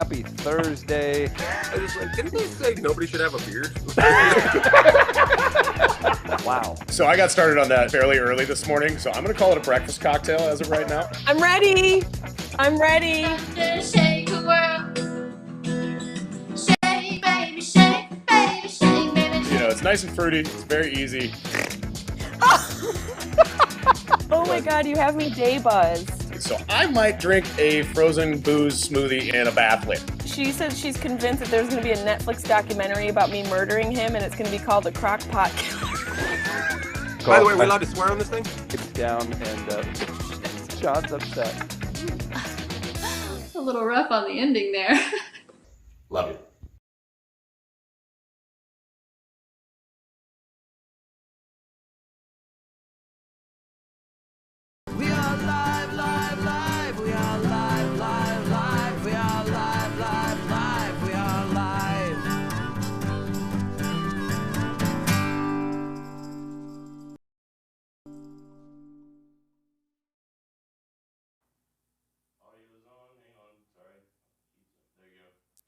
Happy Thursday. I was like, didn't they say nobody should have a beard? Wow. So I got started on that fairly early this morning, so I'm going to call it a breakfast cocktail as of right now. I'm ready. I'm ready. Shake the world. Shake, baby, shake, baby, shake, baby. You know, it's nice and fruity. It's very easy. Oh my God, you have me day buzzed. So I might drink a frozen booze smoothie in a bath later. She said she's convinced that there's going to be a Netflix documentary about me murdering him, and it's going to be called The Crock Pot Killer. By the way, are we allowed to swear on this thing? It's down and John's upset. A little rough on the ending there. Love you. We are live, live, live. We are live, live, live. We are live, live, live. We are live.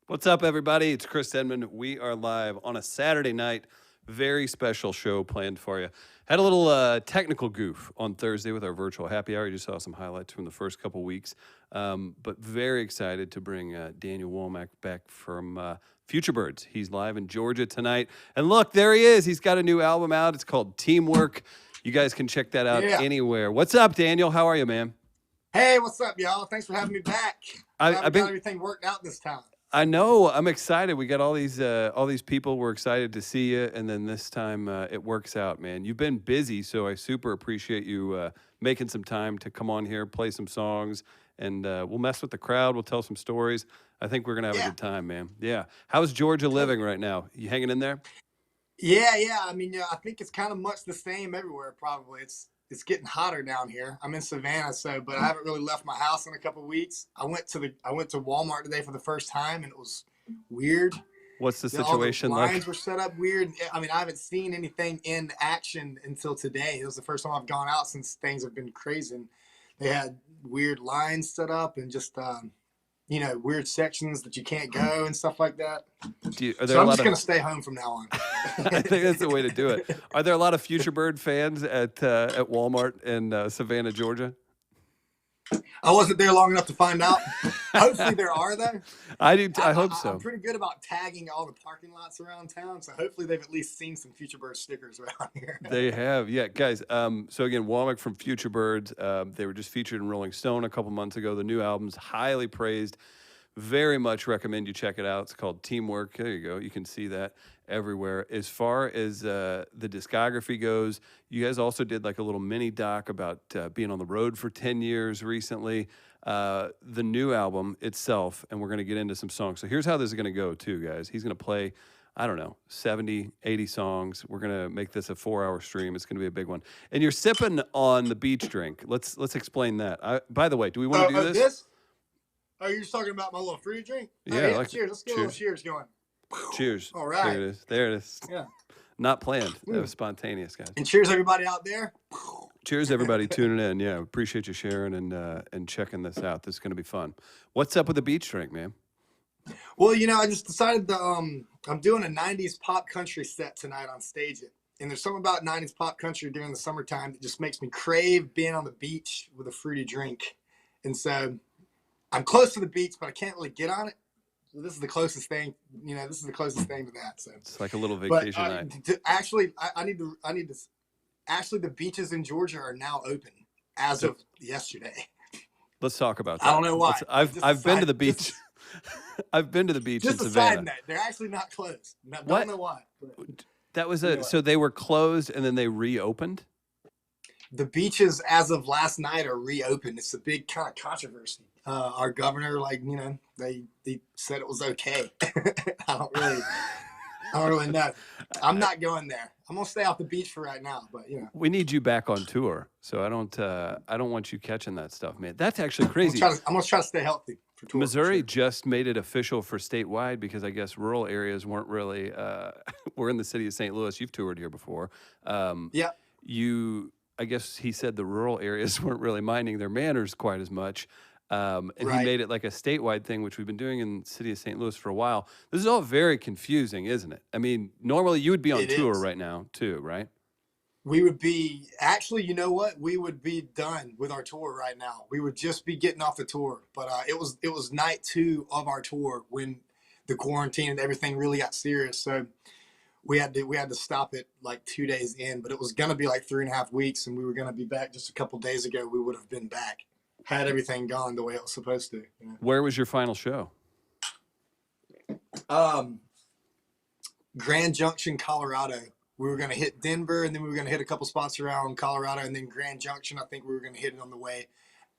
What's up, everybody? It's Chris Denman. We are live on a Saturday night. Very special show planned for you. Had a little technical goof on Thursday with our virtual happy hour. You just saw some highlights from the first couple weeks. But very excited to bring Daniel Womack back from Futurebirds. He's live in Georgia tonight. And look, there he is. He's got a new album out. It's called Teamwork. You guys can check that out anywhere. What's up, Daniel? How are you, man? Hey, what's up, y'all? Thanks for having me back. I've got everything worked out this time. I know. I'm excited. We got all these people. We're excited to see you, and then this time it works out, man. You've been busy, so I super appreciate you making some time to come on here, play some songs, and we'll mess with the crowd. We'll tell some stories. I think we're gonna have a good time, man. Yeah. How's Georgia living right now? You hanging in there? Yeah. I mean, I think it's kind of much the same everywhere. Probably it's getting hotter down here. I'm in Savannah, but I haven't really left my house in a couple of weeks. I went to Walmart today for the first time, and it was weird. What's the situation all the lines like? were set up weird. I mean, I haven't seen anything in action until today. It was the first time I've gone out since things have been crazy. And they had weird lines set up and just weird sections that you can't go and stuff like that. So I'm just going to stay home from now on. I think that's the way to do it. Are there a lot of Futurebird fans at Walmart in Savannah, Georgia? I wasn't there long enough to find out. Hopefully there are, though. I hope so. I'm pretty good about tagging all the parking lots around town, so hopefully they've at least seen some Futurebird stickers around here. They have, yeah, guys. So again, Womack from Futurebirds. They were just featured in Rolling Stone a couple months ago. The new album's highly praised. Very much recommend you check it out. It's called Teamwork. There you go. You can see that everywhere. As far as the discography goes, you guys also did like a little mini doc about being on the road for 10 years recently. The new album itself, and we're going to get into some songs. So here's how this is going to go too, guys. He's going to play, I don't know, 70, 80 songs. We're going to make this a 4-hour stream. It's going to be a big one. And you're sipping on the beach drink. Let's explain that. By the way, do we want to do this? Oh, you're just talking about my little free drink? Yeah. Cheers. Let's get a little cheers going. Cheers. All right. There it is. Yeah. Not planned. That was spontaneous, guys. And cheers, everybody out there. Cheers, everybody tuning in. Yeah, appreciate you sharing and checking this out. This is going to be fun. What's up with the beach drink, man? Well, I just decided that I'm doing a 90s pop country set tonight on Stage It. And there's something about 90s pop country during the summertime that just makes me crave being on the beach with a fruity drink. And so I'm close to the beach, but I can't really get on it. So this is the closest thing. This is the closest thing to that. So it's like a little vacation night. Actually, I need to. Actually, the beaches in Georgia are now open as of yesterday. Let's talk about that. I don't know why. I've been to the beach. I've been to the beach in Savannah. Just a side note. They're actually not closed. Don't know why. That was so they were closed and then they reopened? The beaches as of last night are reopened. It's a big kind of controversy. Our governor, they said it was okay. I don't really know. I'm not going there. I'm gonna stay off the beach for right now. But we need you back on tour, so I don't want you catching that stuff, man. That's actually crazy. I'm gonna try to stay healthy for tour. Missouri just made it official for statewide because I guess rural areas weren't really. We're in the city of St. Louis. You've toured here before. Yeah. I guess he said the rural areas weren't really minding their manners quite as much. And he Right. made it like a statewide thing, which we've been doing in the city of St. Louis for a while. This is all very confusing, isn't it? I mean, normally you would be on It tour is. right now too, right? We would be actually, you know what? We would be done with our tour right now. We would just be getting off the tour. But it was night 2 of our tour when the quarantine and everything really got serious. So we had to stop it like 2 days in. But it was gonna be like 3.5 weeks, and we were gonna be back just a couple days ago. We would have been back had everything gone the way it was supposed to. You know? Where was your final show? Grand Junction, Colorado. We were going to hit Denver, and then we were going to hit a couple spots around Colorado, and then Grand Junction. I think we were going to hit it on the way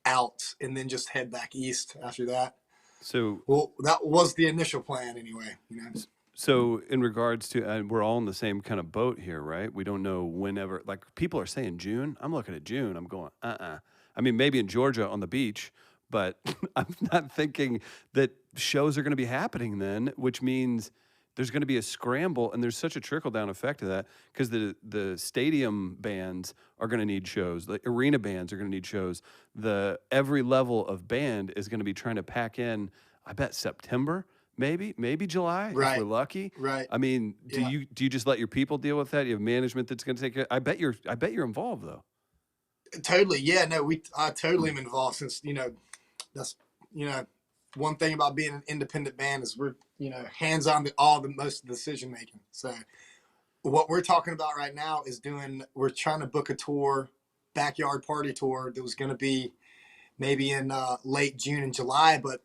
out, and then just head back east after that. So, Well, that was the initial plan, anyway. You know. so in regards to, and we're all in the same kind of boat here, right? We don't know whenever. Like people are saying June. I'm looking at June. I'm going, I mean, maybe in Georgia on the beach, but I'm not thinking that shows are going to be happening then, which means there's going to be a scramble, and there's such a trickle-down effect to that because the stadium bands are going to need shows, the arena bands are going to need shows. Every level of band is going to be trying to pack in. I bet September, maybe July if Right. we're lucky. Right. I mean, Yeah. do you just let your people deal with that? You have management that's going to take care. I bet you're involved though. Totally. Yeah. No, I totally am involved since, that's, one thing about being an independent band is we're, hands on most of the decision making. So what we're talking about right now is we're trying to book a tour, backyard party tour that was going to be maybe in late June and July, but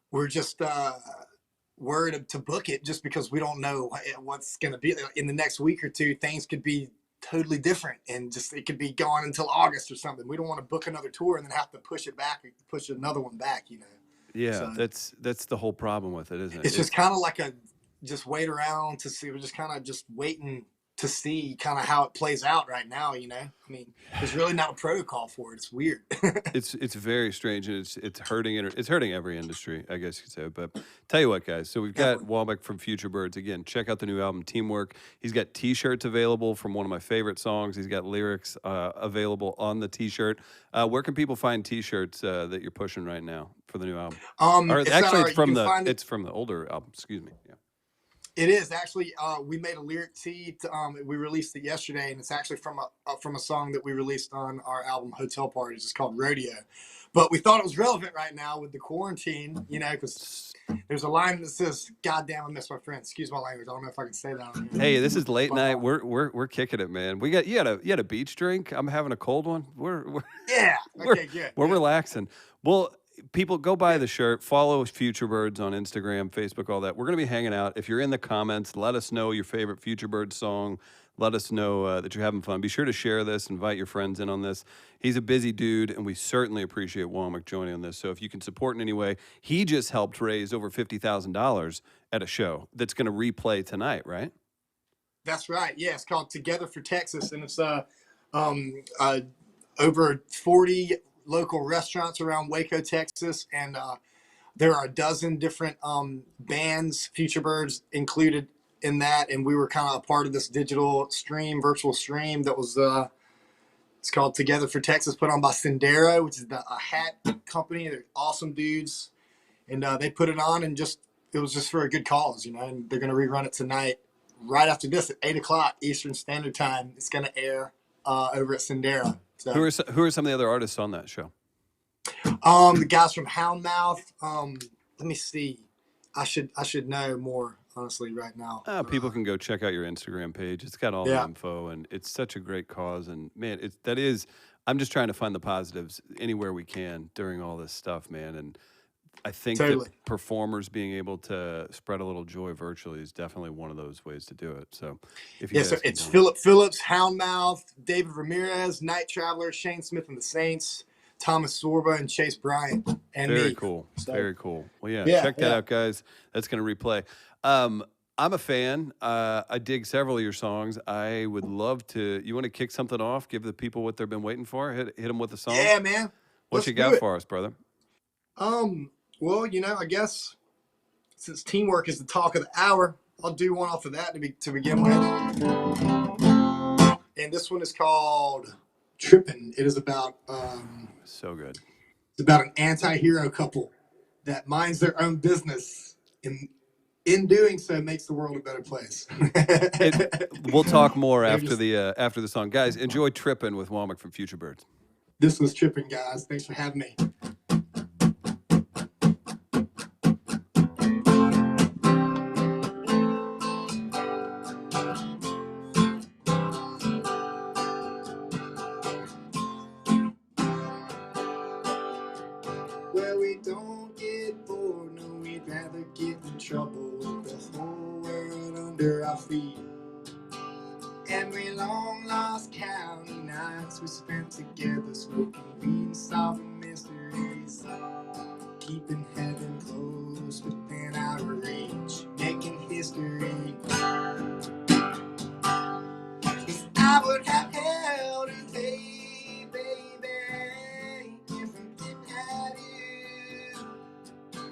we're just worried to book it just because we don't know what's going to be in the next week or two. Things could be totally different, and just it could be gone until August or something. We don't want to book another tour and then have to push it back, push another one back. Yeah, So that's the whole problem with it, isn't it? it's just kind of like just wait around to see. We're just kind of just waiting to see kind of how it plays out right now. I mean, there's really not a protocol for it. It's weird. It's very strange, and it's hurting it's hurting every industry, I guess you could say. But tell you what, guys. So we've got Womack from Futurebirds. Again, check out the new album Teamwork. He's got T-shirts available from one of my favorite songs. He's got lyrics available on the T-shirt. Where can people find T-shirts that you're pushing right now for the new album? Or actually, it's from the older album. Excuse me. Yeah. It is actually. We made a lyric tee. We released it yesterday, and it's actually from a song that we released on our album Hotel Parties. It's called Rodeo, but we thought it was relevant right now with the quarantine. Because there's a line that says, "God damn, I miss my friends." Excuse my language. I don't know if I can say that on here. Hey, this is late night. We're kicking it, man. You had a beach drink. I'm having a cold one. Yeah. Okay. Good. We're relaxing. Well, people, go buy the shirt. Follow Futurebirds on Instagram, Facebook, all that. We're going to be hanging out. If you're in the comments, let us know your favorite Futurebirds song. Let us know that you're having fun. Be sure to share this. Invite your friends in on this. He's a busy dude, and we certainly appreciate Womack joining on this. So if you can support in any way, he just helped raise over $50,000 at a show that's going to replay tonight, right? That's right. Yeah, it's called Together for Texas, and it's over 40 local restaurants around Waco, Texas, and there are a dozen different bands, Futurebirds included in that, and we were kind of a part of this virtual stream that was it's called Together for Texas, put on by Sendero, which is a hat company. They're awesome dudes, and they put it on, and it was just for a good cause, and they're going to rerun it tonight right after this at 8:00 Eastern Standard Time. It's going to air over at Sendero. So, Who are some of the other artists on that show? the guys from Houndmouth. Let me see. I should know more, honestly, right now. People can go check out your Instagram page. It's got all the info, and it's such a great cause. And man, I'm just trying to find the positives anywhere we can during all this stuff, man. And I think that performers being able to spread a little joy virtually is definitely one of those ways to do it. So so it's Philip Phillips, Houndmouth, David Ramirez, Night Traveler, Shane Smith and the Saints, Thomas Sorba, and Chase Bryant. And very cool. Very cool. Well, check that out, guys. That's going to replay. I'm a fan. I dig several of your songs. I would love to. You want to kick something off? Give the people what they've been waiting for. Hit them with a song. Yeah, man. What you got for us, brother? Well, I guess since Teamwork is the talk of the hour, I'll do one off of that to begin with. And this one is called Trippin. It is about so good. It's about an anti-hero couple that minds their own business, and in doing so makes the world a better place. We'll talk more after Just, the song. Guys, enjoy Trippin' with Womack from Futurebirds. This was Trippin, guys. Thanks for having me. Where we don't get bored, no, we'd rather get in trouble with the whole world under our feet. And we long lost count of nights we spent together, smoking weed and solving mysteries, keeping heaven close within our reach, making history. 'Cause I would have held you, baby, if I didn't have you.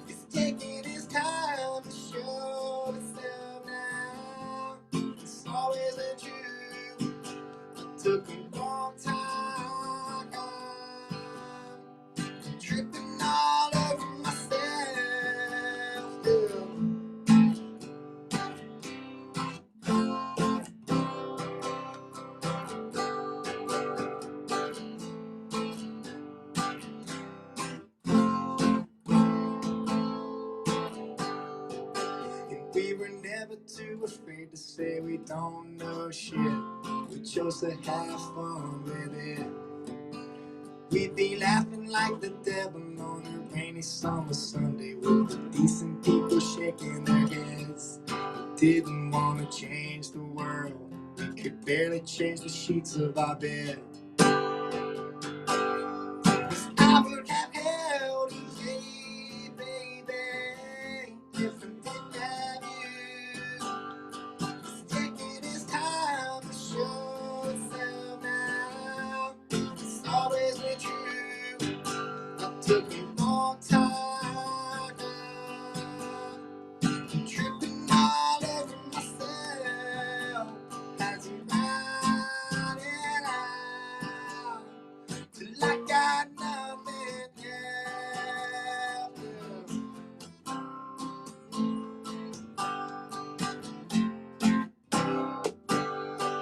It's taking its time to show itself now. It's always been true. It took a long time. Tripping all over myself. And we were never too afraid to say we don't know shit. We chose to have fun with it. We'd be laughing like the devil on a rainy summer Sunday with the decent people shaking their heads. We didn't want to change the world. We could barely change the sheets of our bed. 'Cause I would have held you, baby, if I didn't have you. It's taking its time to show itself now. It's always been true. It took a long time. I'm tripping all over myself as I'm riding out till I got nothing else.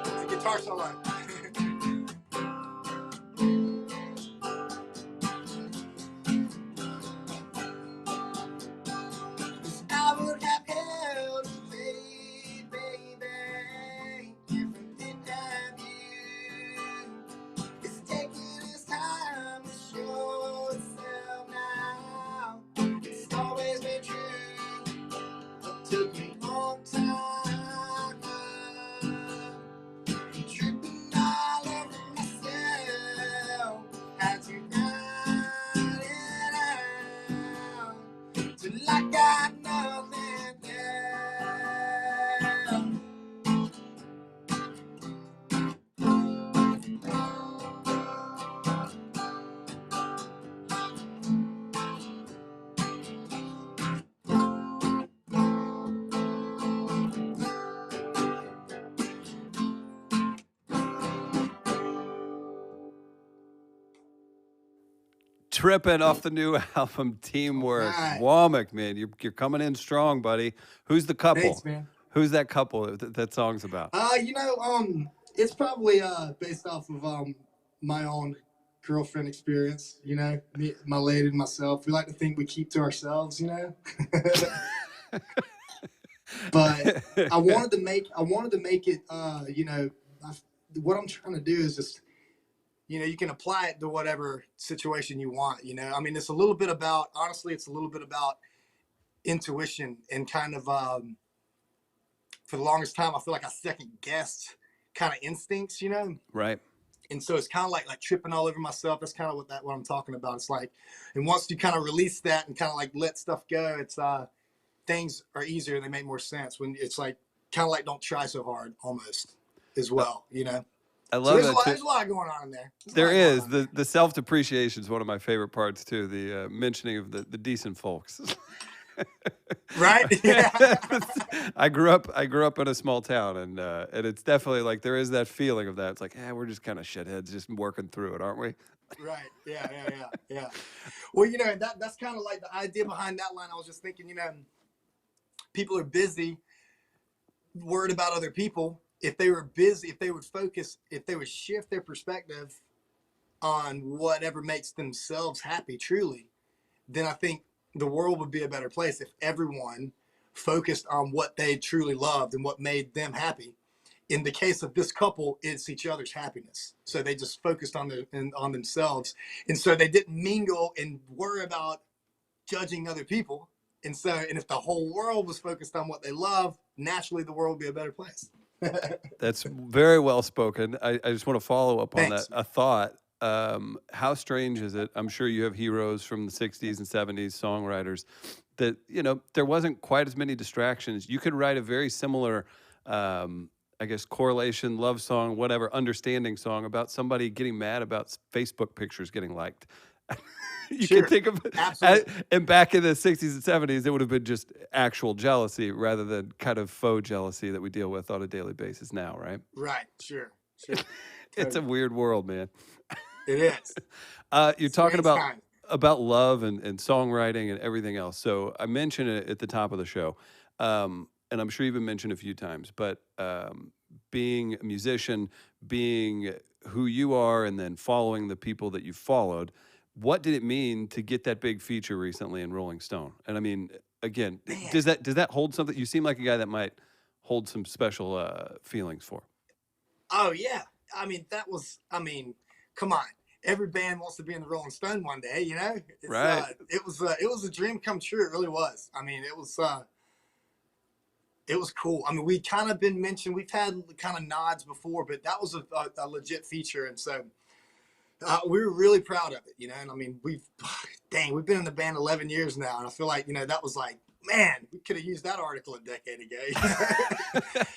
It's a guitar solo. I would have held you, baby, if I didn't have you. It's taking its time to show itself now. It's always been true. It took me a long time. I'm tripping all over myself. Had to ride it out till I got nothing else. Trippin' off the new album Teamwork. Right. Womack, man, you're coming in strong, buddy. Who's the couple? Thanks, man. Who's that couple that song's about? It's probably based off of my own girlfriend experience. You know, me, my lady, and myself. We like to think we keep to ourselves. You know. But I wanted to make it. What I'm trying to do is just, you can apply it to whatever situation you want. I mean, it's a little bit about intuition and kind of for the longest time, I feel like I second guessed kind of instincts, Right. And so it's kind of like tripping all over myself. That's kind of what I'm talking about. It's like, and once you kind of release that and kind of like let stuff go, it's things are easier and they make more sense when it's like kind of like don't try so hard almost as well, I love that. There's a lot going on in there. There is. The self-depreciation is one of my favorite parts too. The mentioning of the decent folks. Right? Yeah. I grew up in a small town, and it's definitely like there is that feeling of that. It's like, we're just kind of shitheads, just working through it, aren't we? Right. Yeah. Well, and that's kind of like the idea behind that line. I was just thinking, people are busy, worried about other people. If they were busy, if they would focus, if they would shift their perspective on whatever makes themselves happy truly, then I think the world would be a better place if everyone focused on what they truly loved and what made them happy. In the case of this couple, it's each other's happiness. So they just focused on on themselves. And so they didn't mingle and worry about judging other people. And if the whole world was focused on what they love, naturally the world would be a better place. That's very well spoken. I just want to follow up on Thanks. that. A thought. How strange is it? I'm sure you have heroes from the 60s and 70s, songwriters, that, there wasn't quite as many distractions. You could write a very similar, I guess, correlation, love song, whatever, understanding song about somebody getting mad about Facebook pictures getting liked. You Sure. can think of Absolutely. and back in the 60s and 70s, it would have been just actual jealousy rather than kind of faux jealousy that we deal with on a daily basis now, right? Right. Sure. It's a weird world, man. It is. You're talking Strange time. about love and songwriting and everything else. So I mentioned it at the top of the show, and I'm sure you've been mentioned a few times, but being a musician, being who you are, and then following the people that you followed, what did it mean to get that big feature recently in Rolling Stone? And I mean, again, does that hold something? You seem like a guy that might hold some special feelings for. Oh yeah. Come on. Every band wants to be in the Rolling Stone one day, It's, Right. It was a dream come true. It really was. It was cool. We kind of been mentioned. We've had kind of nods before, but that was a legit feature, and so we were really proud of it, And we've been in the band 11 years now, and I feel like that was like, man, we could have used that article a decade ago.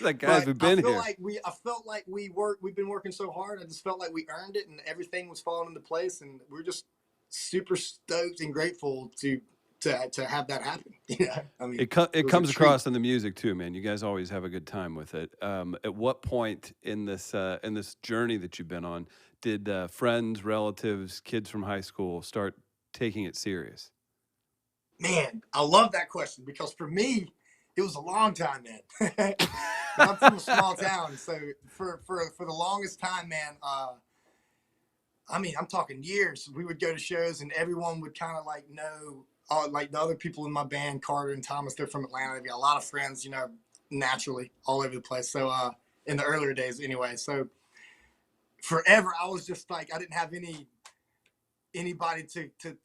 Like, guys, we've been here. I felt like we've been working so hard. I just felt like we earned it, and everything was falling into place, and we're just super stoked and grateful to have that happen. It comes across in the music too, man. You guys always have a good time with it. At what point in this journey that you've been on did friends, relatives, kids from high school start taking it serious? Man, I love that question because for me, it was a long time, man. I'm from a small town, so for the longest time, man. I'm talking years. We would go to shows, and everyone would kind of like know. Like the other people in my band, Carter and Thomas, they're from Atlanta. They've got a lot of friends, naturally all over the place. So in the earlier days anyway. So forever, I was just like, I didn't have anybody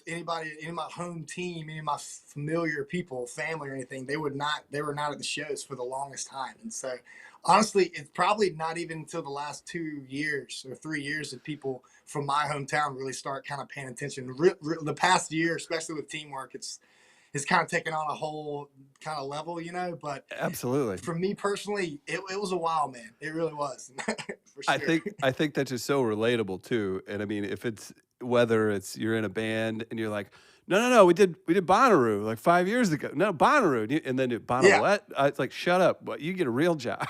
in my home team, any of my familiar people, family or anything. They were not at the shows for the longest time. And so honestly, it's probably not even until the last 2 years or 3 years that people from my hometown really start kind of paying attention. The past year, especially with Teamwork, it's kind of taken on a whole kind of level, But absolutely, for me personally, it was a while, man. It really was. For sure. I think that's just so relatable too. And I mean, whether it's you're in a band and you're like, no, we did Bonnaroo like 5 years ago. No, Bonnaroo, and then Bonnaroo what? It's like, shut up, but you get a real job.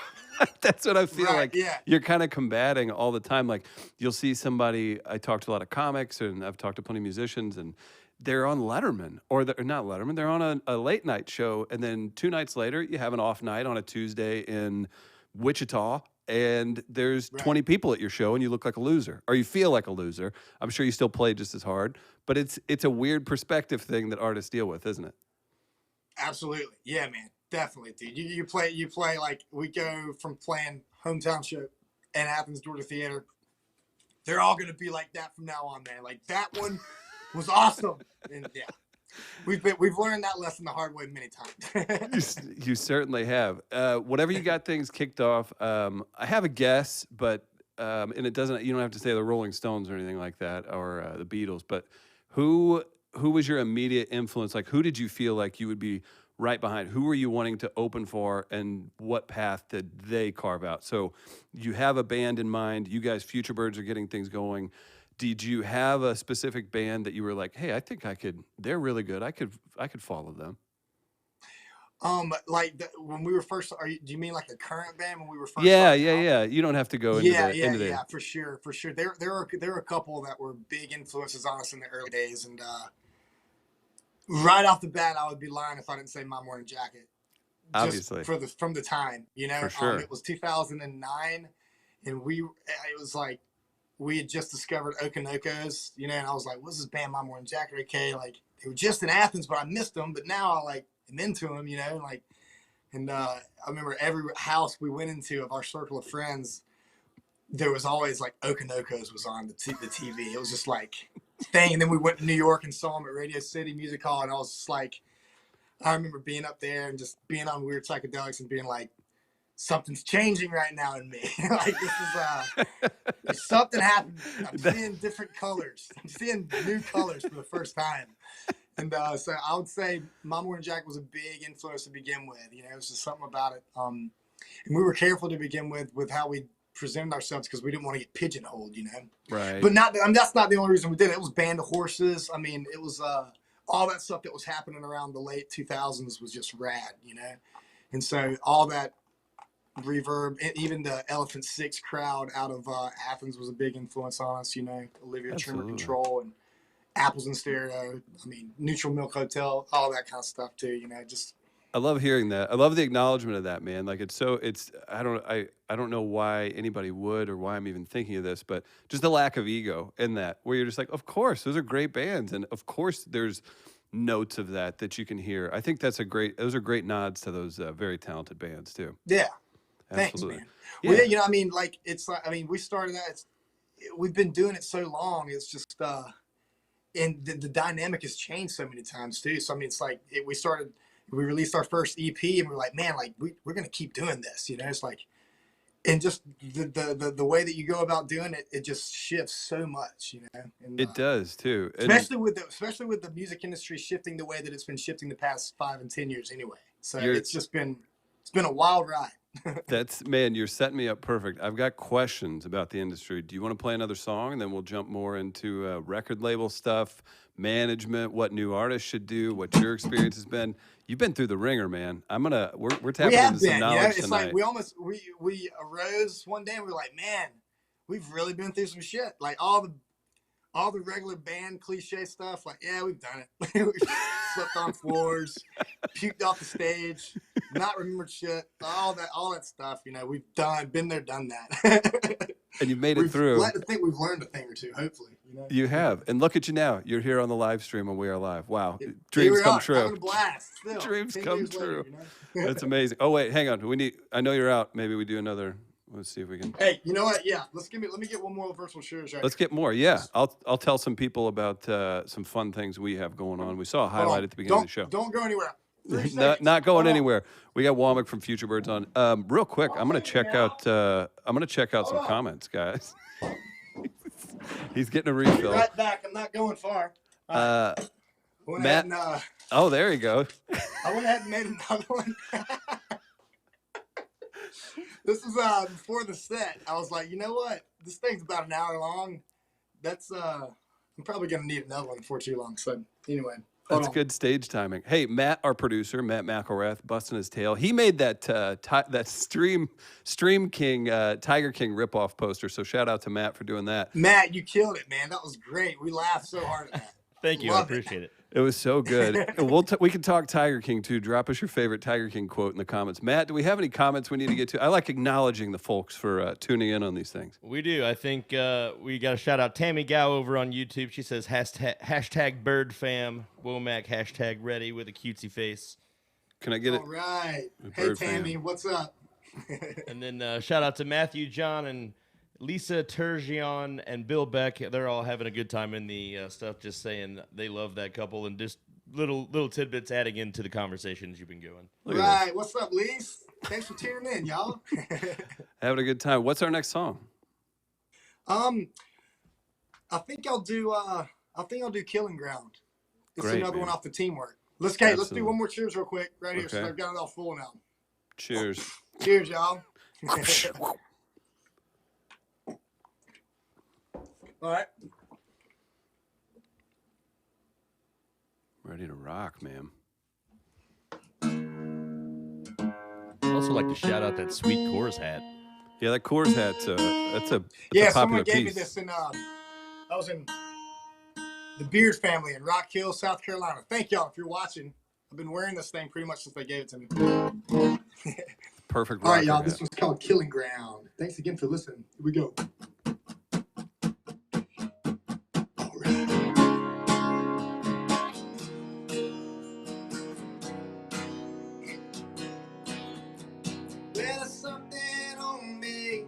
That's what I feel like. Yeah. You're kind of combating all the time. Like you'll see somebody. I talk to a lot of comics, and I've talked to plenty of musicians, and they're on Letterman, or they're not Letterman. They're on a late night show, and then 2 nights later, you have an off night on a Tuesday in Wichita. And there's 20 people at your show, and you look like a loser, or you feel like a loser. I'm sure you still play just as hard, but it's a weird perspective thing that artists deal with, isn't it? Absolutely, yeah, man, definitely, dude. You play like we go from playing hometown show in Athens, Georgia Theater. They're all gonna be like that from now on, man. Like that one was awesome, and yeah. We've learned that lesson the hard way many times. You certainly have. Whenever you got things kicked off, I have a guess, but and you don't have to say the Rolling Stones or anything like that, or the Beatles. But who was your immediate influence? Like, who did you feel like you would be right behind? Who were you wanting to open for, and what path did they carve out? So you have a band in mind. You guys, Futurebirds, are getting things going. Did you have a specific band that you were like, hey, I think they're really good. I could follow them? When we were first, do you mean like the current band when we were first? Yeah, starting out? yeah. You don't have to go into Yeah, for sure. There are a couple that were big influences on us in the early days, and right off the bat, I would be lying if I didn't say My Morning Jacket. Obviously, from the time, for sure. It was 2009, and it was like we had just discovered Okanokos, and I was like, what's this band, My Morning Jacket? Okay, like they were just in Athens, but I missed them, but now I am into them, and I remember every house we went into of our circle of friends, there was always like Okanokos was on the TV. It was just like thing. And then we went to New York and saw them at Radio City Music Hall, and I was just like, I remember being up there and just being on weird psychedelics and being like, something's changing right now in me. Like this is there's something happening. I'm seeing different colors. I'm seeing new colors for the first time. And so I would say My Morning Jacket was a big influence to begin with. It was just something about it. And we were careful to begin with how we presented ourselves because we didn't want to get pigeonholed, Right. But that's not the only reason we did it. It was Band of Horses. I mean, it was all that stuff that was happening around the late 2000s was just rad, And so all that reverb, even the Elephant Six crowd out of Athens was a big influence on us, Olivia Trimmer Control and Apples in Stereo. I mean, Neutral Milk Hotel, all that kind of stuff too, just. I love hearing that. I love the acknowledgement of that, man. Like I don't know why anybody would or why I'm even thinking of this, but just the lack of ego in that, where you're just like, of course, those are great bands. And of course there's notes of that you can hear. I think those are great nods to those very talented bands too. Yeah. Absolutely. Thanks, man. Yeah. Well, we started that. We've been doing it so long. It's just, and the dynamic has changed so many times too. So, it's like we released our first EP and we're like, man, like we're going to keep doing this, it's like, and just the way that you go about doing it, it just shifts so much, And, it does too. Especially with the music industry shifting the way that it's been shifting the past 5 and 10 years anyway. So it's been a wild ride. Man, you're setting me up perfect. I've got questions about the industry. Do you want to play another song and then we'll jump more into record label stuff, management, what new artists should do, what your experience has been? You've been through the ringer, man. We're tapping into some knowledge it's tonight. Like we arose one day and we were like, man, we've really been through some shit. Like all the regular band cliche stuff, like, yeah, we've done it. We slept on floors, puked off the stage, not remembered shit, all that stuff, we've been there, done that. And you've made it through. I'd like to think we've learned a thing or two, hopefully. You have. And look at you now. You're here on the live stream on We Are Live. Wow. Dreams come true. Having a blast still, Dreams come true. Later, That's amazing. Oh, wait, hang on. I know you're out. Maybe we do another. Let's see if we can. Hey, you know what? Yeah, let me get one more virtual shares. Let's get more. Yeah, I'll tell some people about some fun things we have going on. We saw a highlight at the beginning of the show. Don't go anywhere. Not going anywhere. We got Womack from Futurebirds on. Real quick, I'm gonna check out some comments, guys. He's getting a refill. Right back. I'm not going far. Matt. Oh, there you go. I went ahead and made another one. This is before the set. I was like, you know what? This thing's about an hour long. That's I'm probably gonna need another one before too long. So anyway. That's good stage timing. Hey, Matt, our producer, Matt McElrath, busting his tail. He made that Stream King, Tiger King ripoff poster. So shout out to Matt for doing that. Matt, you killed it, man. That was great. We laughed so hard at that. Thank you. I appreciate it. It was so good. We can talk Tiger King too. Drop us your favorite Tiger King quote in the comments. Matt, do we have any comments we need to get to? I like acknowledging the folks for tuning in on these things. We do. I think we got to shout out Tammy Gow over on YouTube. She says hashtag bird fam, Womack hashtag ready with a cutesy face. Can I get it? All right. Hey, Tammy, what's up? And then shout out to Matthew, John, and Lisa Turgeon and Bill Beck. They're all having a good time in the stuff, just saying they love that couple and just little tidbits adding into the conversations you've been going. Right. What's up, Lise? Thanks for tuning in, y'all. Having a good time. What's our next song? I think I'll do Killing Ground. It's another one off the Teamwork. Let's do one more cheers real quick right here. So I've got it all full now. Cheers. Cheers, y'all. All right. Ready to rock, man. also like to shout out that sweet Coors hat. Yeah, that Coors hat's that's a Yeah, popular someone gave me piece. this in I was in the Beard family in Rock Hill, South Carolina. Thank y'all if you're watching. I've been wearing this thing pretty much since they gave it to me. Perfect. All right, rocker y'all. hat. This one's called Killing Ground. Thanks again for listening. Here we go. All right. Well, there's something on me.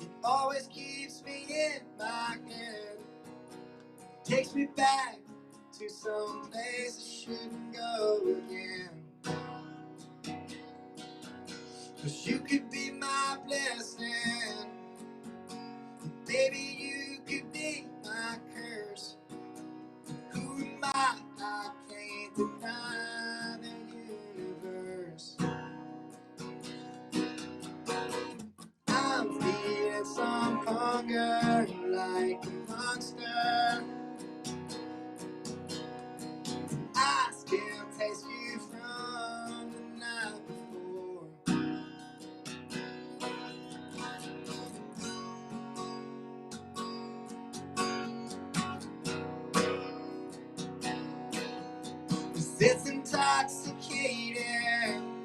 It always keeps me in my head. Takes me back to some place I shouldn't go again. 'Cause you could be my blessing. Baby, you could be my curse. Who am I? I can't deny the universe. I'm feeling some hunger like a monster. I still taste you from the night before. It's intoxicating.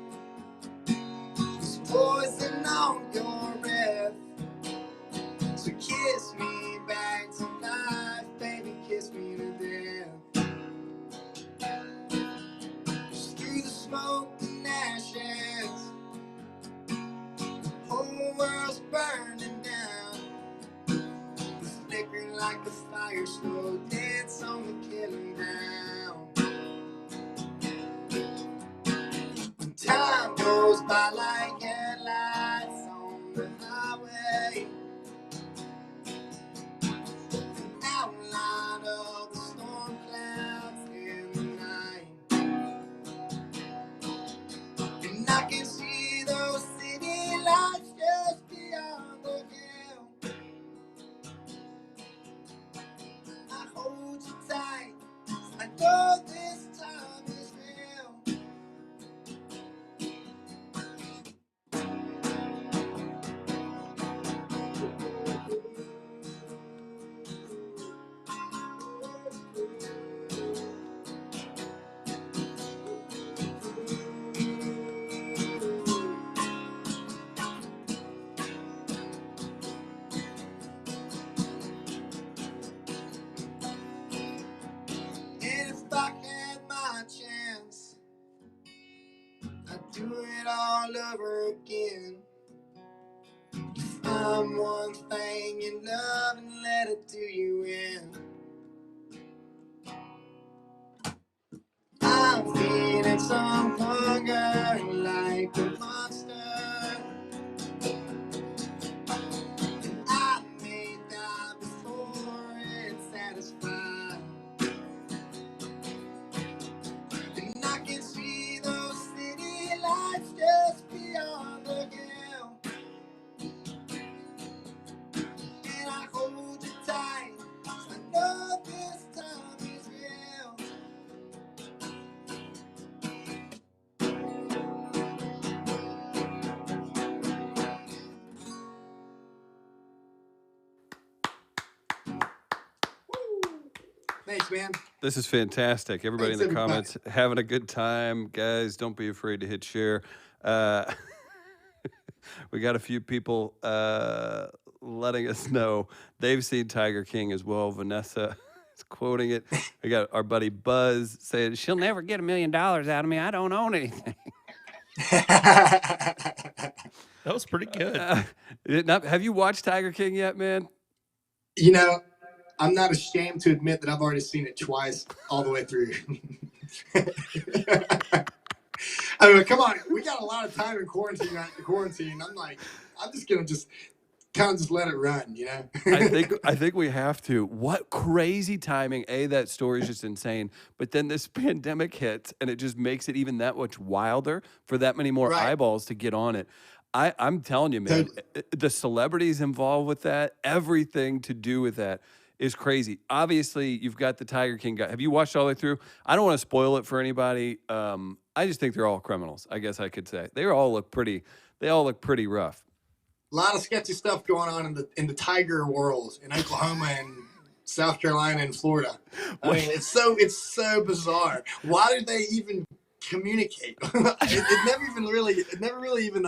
There's poison on your breath. So kiss me back to life, baby, kiss me to death. Through the smoke and ashes, the whole world's burning down. It's flickering like a fire, slow dance on the killing ground. And time goes by like headlights on the highway. An outline of the storm clouds in the night. And I can see those city lights just beyond the hill. I hold you tight, I know this time is real. And if I had my chance, I'd do it all over again. Find one thing you love and let it do you in. I'm feeling some hunger like a monster. And I may die before it's satisfied. And I can see those city lights just beyond the hill. And I hold you tight, I know this time is real. Thanks, man. This is fantastic. Everybody Thanks, in the everybody. comments having a good time. Guys, don't be afraid to hit share. Uh, we got a few people letting us know they've seen Tiger King as well. Vanessa is quoting it. We got our buddy Buzz saying, she'll never get $1 million out of me. I don't own anything. That was pretty good. Have you watched Tiger King yet, man? You know, I'm not ashamed to admit that I've already seen it twice all the way through. I mean, come on, we got a lot of time in quarantine. I'm like, I'm just gonna kind of let it run, you know. I think we have to. What crazy timing! That story is just insane. But then this pandemic hits, and it just makes it even that much wilder for that many more Right. eyeballs to get on it. I'm telling you, man, the celebrities involved with that, everything to do with that is crazy. Obviously, you've got the Tiger King guy. Have you watched all the way through? I don't want to spoil it for anybody. I just think they're all criminals. I guess I could say they all look pretty. They all look pretty rough. A lot of sketchy stuff going on in the tiger world in Oklahoma and South Carolina and Florida. I mean, it's so bizarre. Why did they even communicate? it never really even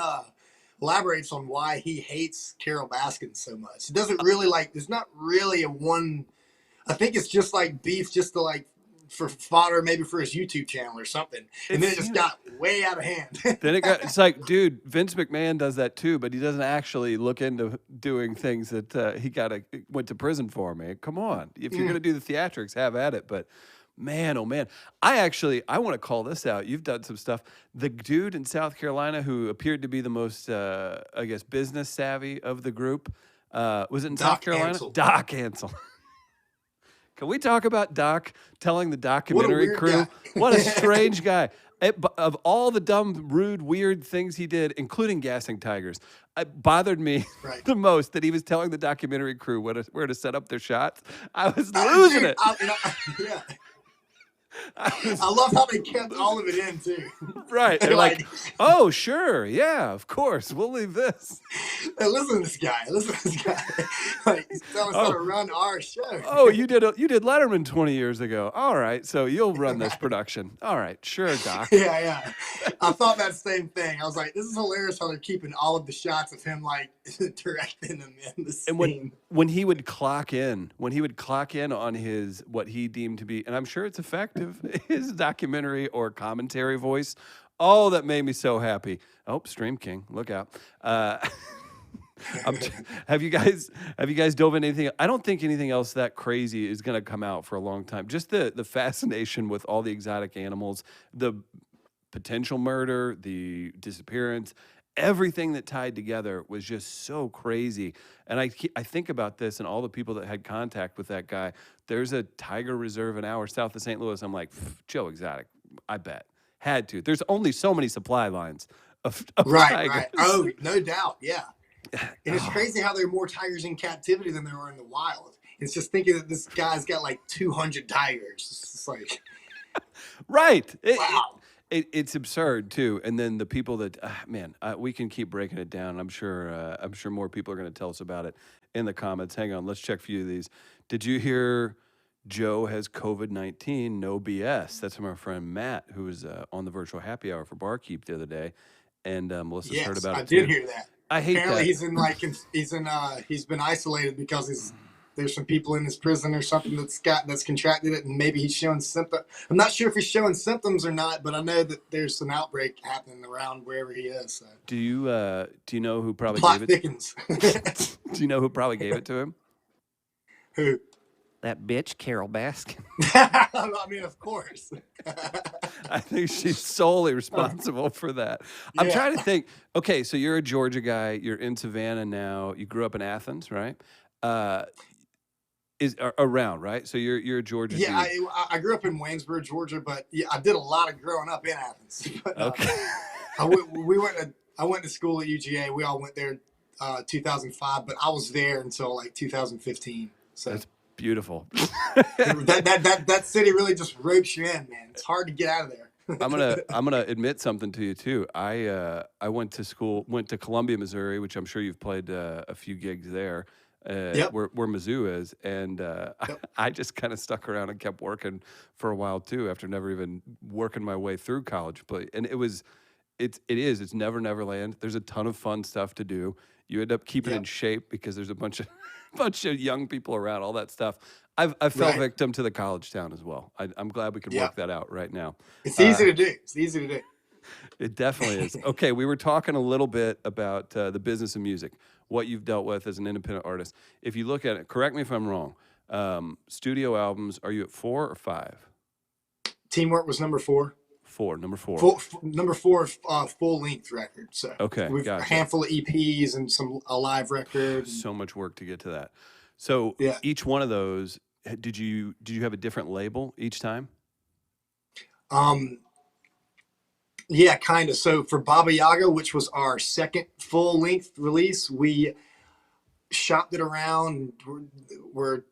elaborates on why he hates Carol Baskin so much. It doesn't really there's not really a one. I think it's just like beef, just to for fodder, maybe for his YouTube channel or something. And then it just got way out of hand. Then it's like, dude, Vince McMahon does that too, but he doesn't actually look into doing things that he went to prison for, man. Come on. If you're going to do the theatrics, have at it. But man, oh man. I want to call this out. You've done some stuff. The dude in South Carolina who appeared to be the most, I guess, business savvy of the group, was it in South Carolina? Ansel. Doc Ansel. Can we talk about Doc telling the documentary crew? Guy. What a strange guy. Of all the dumb, rude, weird things he did, including gassing tigers, it bothered me the most that he was telling the documentary crew where to set up their shots. I was losing it. Yeah. I love how they kept all of it in too. Right. They're like, oh, sure. Yeah, of course. We'll leave this. Hey, listen to this guy. He's telling us how to run our show. Oh, you did Letterman 20 years ago. All right. So you'll run this production. All right. Sure, Doc. Yeah. I thought that same thing. I was like, this is hilarious how they're keeping all of the shots of him directing them in the scene. And when he would clock in on his, what he deemed to be, and I'm sure it's effective, his documentary or commentary voice. Oh, that made me so happy. Oh, Stream King, look out. Have you guys dove into anything? I don't think anything else that crazy is going to come out for a long time. Just the fascination with all the exotic animals, the potential murder, the disappearance, everything that tied together was just so crazy. And I think about this and all the people that had contact with that guy. There's a tiger reserve an hour south of St. Louis. I'm like, Joe Exotic, I bet. Had to. There's only so many supply lines of tigers. Right. Oh, no doubt. Yeah. And it's crazy how there are more tigers in captivity than there are in the wild. It's just thinking that this guy's got 200 tigers. It's just like... Right. Wow. It's absurd too, and then the people that we can keep breaking it down. I'm sure more people are going to tell us about it in the comments. Hang on, let's check a few of these. Did you hear Joe has COVID-19? No BS. That's from our friend Matt, who was on the virtual happy hour for Barkeep the other day, and Melissa's heard about it. I did hear that. I hate Apparently that. he's been isolated because there's some people in his prison or something that's contracted it, and maybe he's showing symptoms. I'm not sure if he's showing symptoms or not, but I know that there's an outbreak happening around wherever he is. So. Do you know who probably Plot gave it? thickens. Do you know who probably gave it to him? Who? That bitch, Carol Baskin. I mean, of course. I think she's solely responsible for that. I'm trying to think. Okay, so you're a Georgia guy. You're in Savannah now. You grew up in Athens, right? Is around, right? So you're a Georgia. Yeah, I grew up in Waynesboro, Georgia, but I did a lot of growing up in Athens. But, okay. I went to school at UGA. We all went there 2005, but I was there until 2015. So that's beautiful. that city really just ropes you in, man. It's hard to get out of there. I'm gonna admit something to you too. I went to Columbia, Missouri, which I'm sure you've played a few gigs there. Where Mizzou is, and I just kind of stuck around and kept working for a while too, after never even working my way through college. And it's Never Land. There's a ton of fun stuff to do. You end up keeping in shape because there's a bunch of young people around, all that stuff. I fell victim to the college town as well. I'm glad we could work that out right now. It's easy to do. It's easy to do. It definitely is. Okay, we were talking a little bit about the business of music, what you've dealt with as an independent artist. If you look at it, correct me if I'm wrong, studio albums, are you at 4 or 5? Teamwork was number 4. Number 4. Number 4, full-length record. So okay, we've a handful of EPs and a live record. So much work to get to that. So each one of those, did you have a different label each time? Yeah, kind of. So for Baba Yaga, which was our second full-length release, we shopped it around. We're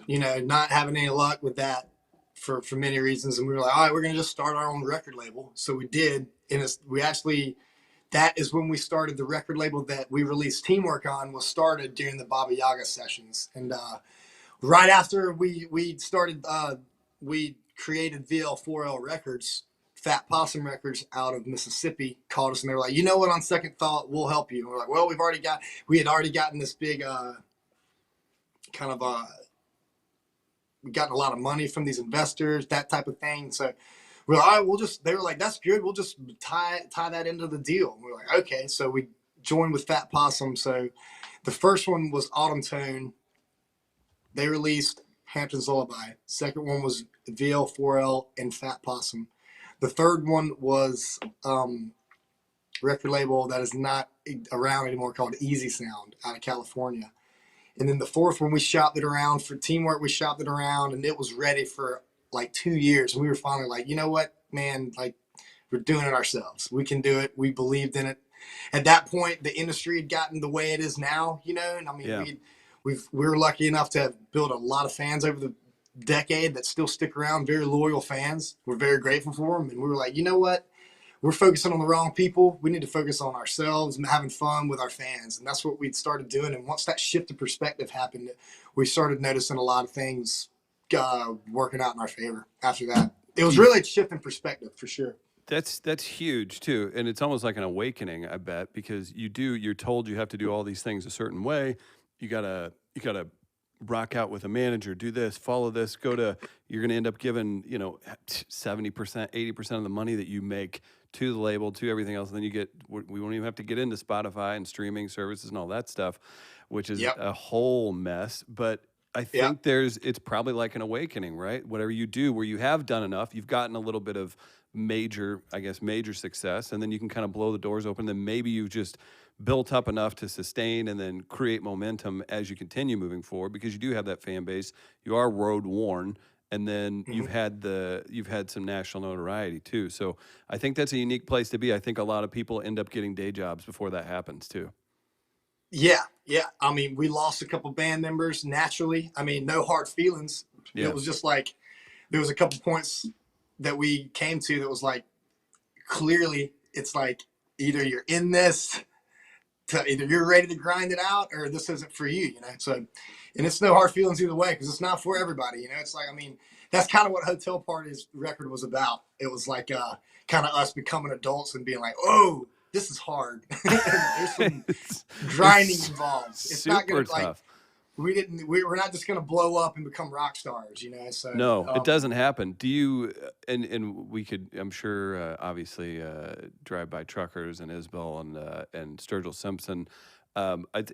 not having any luck with that. for many reasons. And we were like, all right, we're going to just start our own record label. So we did. And that is when we started the record label that we released Teamwork on, was started during the Baba Yaga sessions. And right after we started, we created VL4L Records. Fat Possum Records out of Mississippi called us, and they were like, you know what, on second thought, we'll help you. And we're like, well, we had already gotten this big we gotten a lot of money from these investors, that type of thing. So we're like, all right, they were like, that's good. We'll just tie that into the deal. And we're like, okay. So we joined with Fat Possum. So the first one was Autumn Tone. They released Hampton's Lullaby. Second one was VL4L and Fat Possum. The third one was record label that is not around anymore called Easy Sound out of California. And then the fourth one, we shopped it around for Teamwork. We shopped it around, and it was ready for like 2 years. And we were finally like, you know what, man, like we're doing it ourselves. We can do it. We believed in it. At that point, the industry had gotten the way it is now, you know. And I mean, we were lucky enough to have built a lot of fans over the decade that still stick around, very loyal fans. We're very grateful for them. And we were like, you know what? We're focusing on the wrong people. We need to focus on ourselves and having fun with our fans. And that's what we started doing. And once that shift of perspective happened, we started noticing a lot of things working out in our favor after that. It was really a shift in perspective for sure. That's huge too. And it's almost like an awakening, I bet, because you're told you have to do all these things a certain way. You gotta rock out with a manager, do this, follow this, you're going to end up giving, 70%, 80% of the money that you make to the label, to everything else. And then we won't even have to get into Spotify and streaming services and all that stuff, which is a whole mess. But I think it's probably like an awakening, right? Whatever you do, where you have done enough, you've gotten a little bit of major success, and then you can kind of blow the doors open. Then maybe you've just built up enough to sustain and then create momentum as you continue moving forward, because you do have that fan base. You are road worn, and then you've had some national notoriety too. So I think that's a unique place to be. I think a lot of people end up getting day jobs before that happens too. Yeah. I mean, we lost a couple band members naturally. I mean, no hard feelings. Yeah. It was just like there was a couple points that we came to that was like, clearly it's like either you're in this, either you're ready to grind it out, or this isn't for you, So, and it's no hard feelings either way, because it's not for everybody, It's like, I mean, that's kind of what Hotel Party's record was about. It was like kind of us becoming adults and being like, oh, this is hard. There's some grinding involved. It's not going to like, we're not just going to blow up and become rock stars, So no, it doesn't happen. Do you? And we could, I'm sure, obviously, drive by truckers and Isabel and Sturgill Simpson.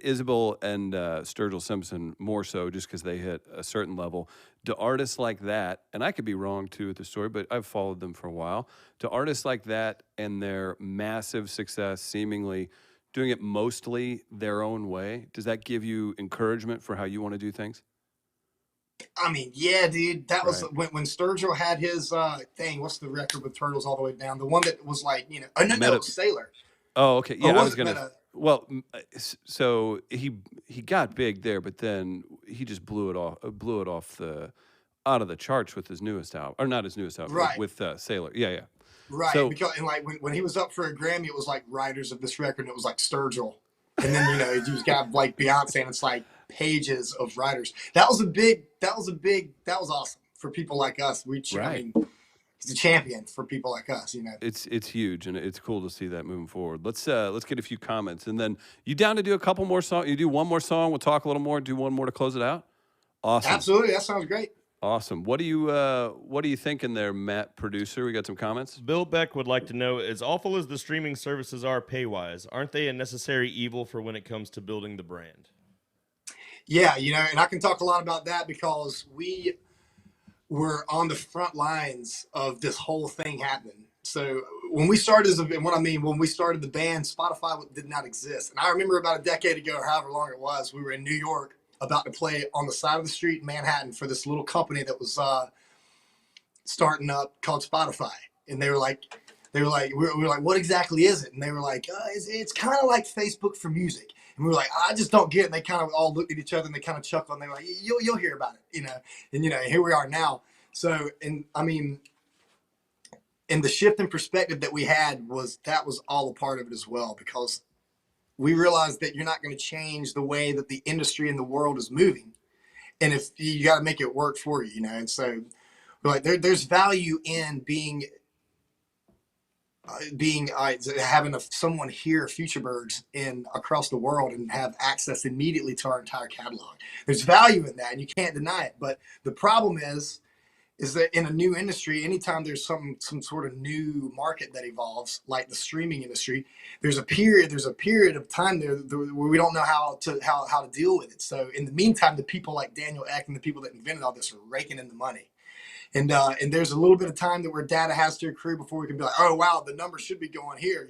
Isabel and Sturgill Simpson more so, just because they hit a certain level. Do artists like that, and I could be wrong too with the story, but I've followed them for a while. Do artists like that and their massive success, seemingly doing it mostly their own way, does that give you encouragement for how you want to do things? I mean, yeah, dude. That was when Sturgill had his thing. What's the record with Turtles All the Way Down? The one that was like, no, Sailor. Oh, okay. Yeah, I was gonna. Well, so he got big there, but then he just blew it off out of the charts with his newest album, or not his newest album, right? With Sailor. Yeah. Right, so, because like when he was up for a Grammy, it was like writers of this record, and it was like Sturgill, and then you got like Beyonce, and it's like pages of writers. That was awesome for people like us. I mean, he's a champion for people like us, It's huge, and it's cool to see that moving forward. Let's get a few comments, and then you down to do a couple more songs? You do one more song, we'll talk a little more, do one more to close it out. Awesome, absolutely, that sounds great. Awesome. What are you thinking there, Matt, producer? We got some comments. Bill Beck would like to know, as awful as the streaming services are pay-wise, aren't they a necessary evil for when it comes to building the brand? Yeah, and I can talk a lot about that because we were on the front lines of this whole thing happening. So when we started when we started the band, Spotify did not exist. And I remember about a decade ago, or however long it was, we were in New York about to play on the side of the street in Manhattan for this little company that was starting up called Spotify. And we were like, what exactly is it? And they were like, it's kind of like Facebook for music. And we were like, I just don't get it. And they kind of all looked at each other and they kind of chuckled and they were like, you'll hear about it, And here we are now. So, and I mean, and the shift in perspective that we had was all a part of it as well, because we realized that you're not going to change the way that the industry and the world is moving. And if you got to make it work for you, and so we're like, there's value in having someone hear Futurebirds in across the world and have access immediately to our entire catalog. There's value in that, and you can't deny it. But the problem is that in a new industry, anytime there's some sort of new market that evolves, like the streaming industry, there's a period of time there where we don't know how to deal with it. So in the meantime, the people like Daniel Ek and the people that invented all this are raking in the money. And there's a little bit of time that where data has to accrue before we can be like, oh, wow, the numbers should be going here,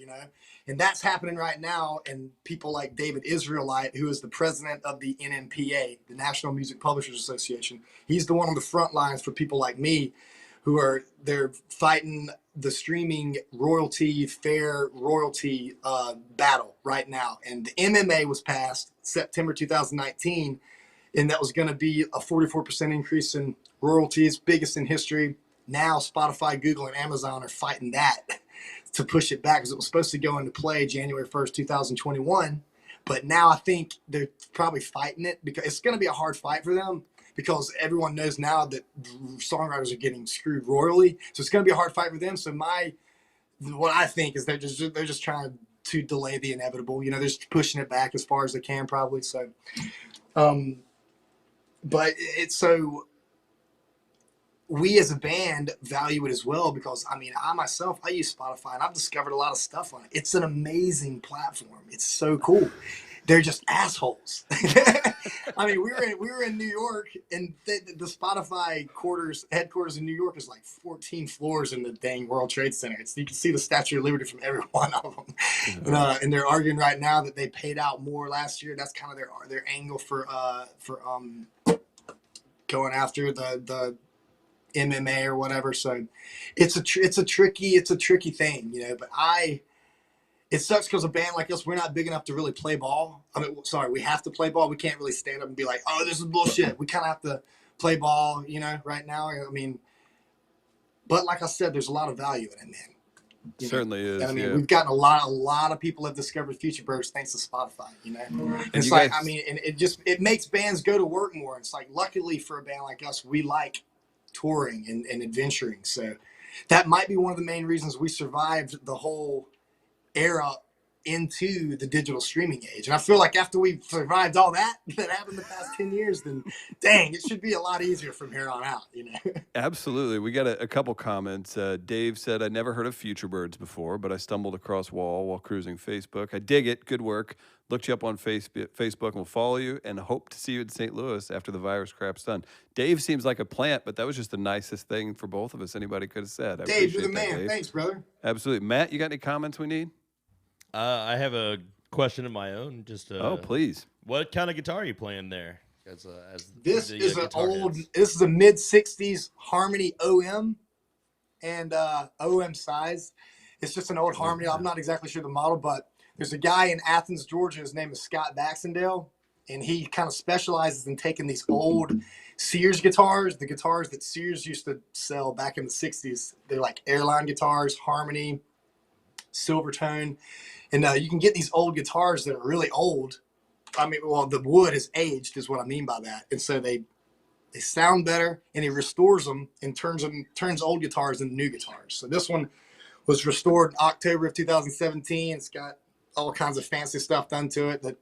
And that's happening right now. And people like David Israelite, who is the president of the NMPA, the National Music Publishers Association, he's the one on the front lines for people like me they're fighting the streaming fair royalty battle right now. And the MMA was passed September 2019. And that was going to be a 44% increase in royalties, biggest in history. Now Spotify, Google, and Amazon are fighting that to push it back, because it was supposed to go into play January 1st, 2021. But now I think they're probably fighting it, because it's going to be a hard fight for them, because everyone knows now that songwriters are getting screwed royally. So it's going to be a hard fight for them. So what I think is they're just trying to delay the inevitable. They're just pushing it back as far as they can, probably. So, but it's so we as a band value it as well, because I myself, I use Spotify and I've discovered a lot of stuff on it. It's an amazing platform. It's so cool. They're just assholes. We were in New York, and the Spotify headquarters in New York is like 14 floors in the dang World Trade Center. You can see the Statue of Liberty from every one of them. And they're arguing right now that they paid out more last year. That's kind of their angle for going after the MMA or whatever. So it's a tricky thing, but it sucks because a band like us, we're not big enough to really play ball. We have to play ball. We can't really stand up and be like, oh, this is bullshit. We kind of have to play ball, right now. But like I said, there's a lot of value in it, man. Certainly is. We've gotten a lot of people have discovered Futurebirds thanks to Spotify, It's like, and it makes bands go to work more. It's like, luckily for a band like us, we like touring and adventuring. So that might be one of the main reasons we survived the whole era into the digital streaming age. And I feel like after we've survived all that happened the past 10 years, then dang, it should be a lot easier from here on out, Absolutely. We got a couple comments. Dave said, I never heard of Futurebirds before, but I stumbled across Wall while cruising Facebook. I dig it. Good work. Looked you up on Facebook and will follow you, and hope to see you in St. Louis after the virus crap's done. Dave seems like a plant, but that was just the nicest thing for both of us anybody could have said. Dave, you're the man. Dave. Thanks, brother. Absolutely. Matt, you got any comments we need? I have question of my own. Please. What kind of guitar are you playing there? This is a mid '60s Harmony OM, and OM size. It's just an old Harmony. I'm not exactly sure the model, but there's a guy in Athens, Georgia. His name is Scott Baxendale, and he kind of specializes in taking these old Sears guitars, the guitars that Sears used to sell back in the '60s. They're like airline guitars, Harmony, Silvertone. And you can get these old guitars that are really old. The wood is aged is what I mean by that. And so they sound better, and he restores them and turns old guitars into new guitars. So this one was restored in October of 2017. It's got all kinds of fancy stuff done to it that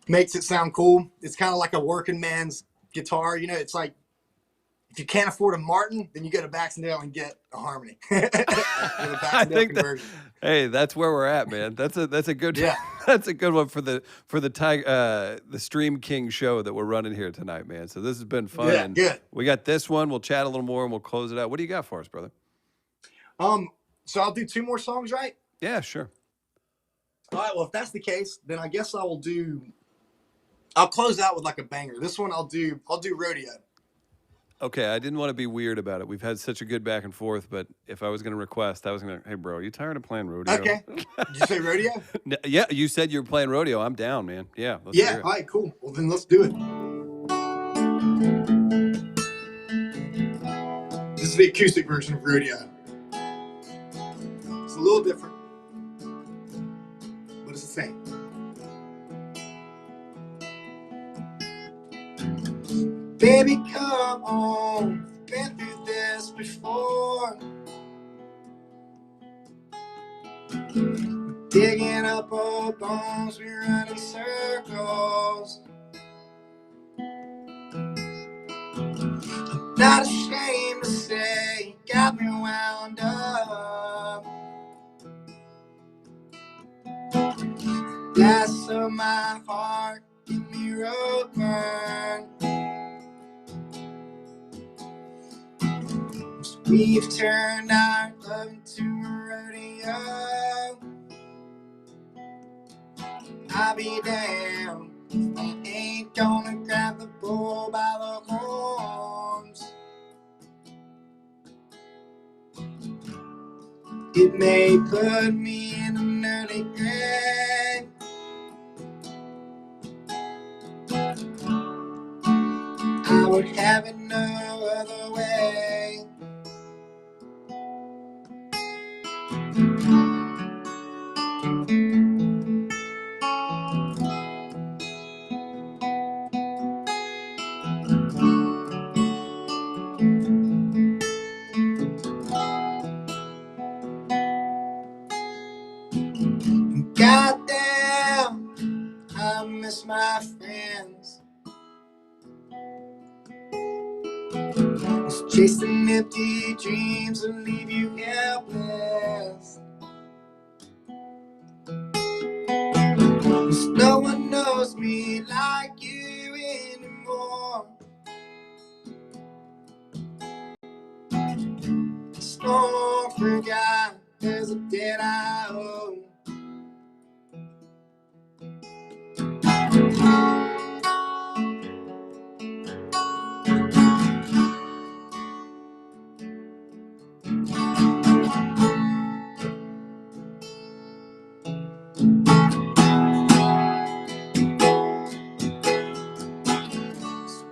makes it sound cool. It's kind of like a working man's guitar. It's like, if you can't afford a Martin, then you go to Baxendale and get a Harmony. I think that's where we're at, man. That's a good that's a good one for the Stream King show that we're running here tonight, man. So this has been fun. Yeah, good. We got this one. We'll chat a little more and we'll close it out. What do you got for us, brother? So I'll do 2 more songs, right? Yeah, sure. All right. Well, if that's the case, then I guess I'll close out with like a banger. This one I'll do Rodeo. Okay, I didn't want to be weird about it. We've had such a good back and forth, but if I was going to request, I was going to, hey, bro, are you tired of playing Rodeo? Okay. Did you say Rodeo? Yeah, you said you were playing Rodeo. I'm down, man. Yeah. All right, cool. Well, then let's do it. is the acoustic version of Rodeo. It's a little different, but it's the same. Baby, come on, been through this before. Digging up old bones, we run in circles. I'm not ashamed to say, you got me wound up. Glass of my heart, give me road burn. We've turned our love into a rodeo. I'll be damned if I ain't gonna grab the bull by the horns. It may put me in an early grave. I would have it no other way. Goddamn, I miss my friends. Just chasing empty dreams and leave you helpless. 'Cause no one knows me like you anymore. Don't forget there's a debt I owe.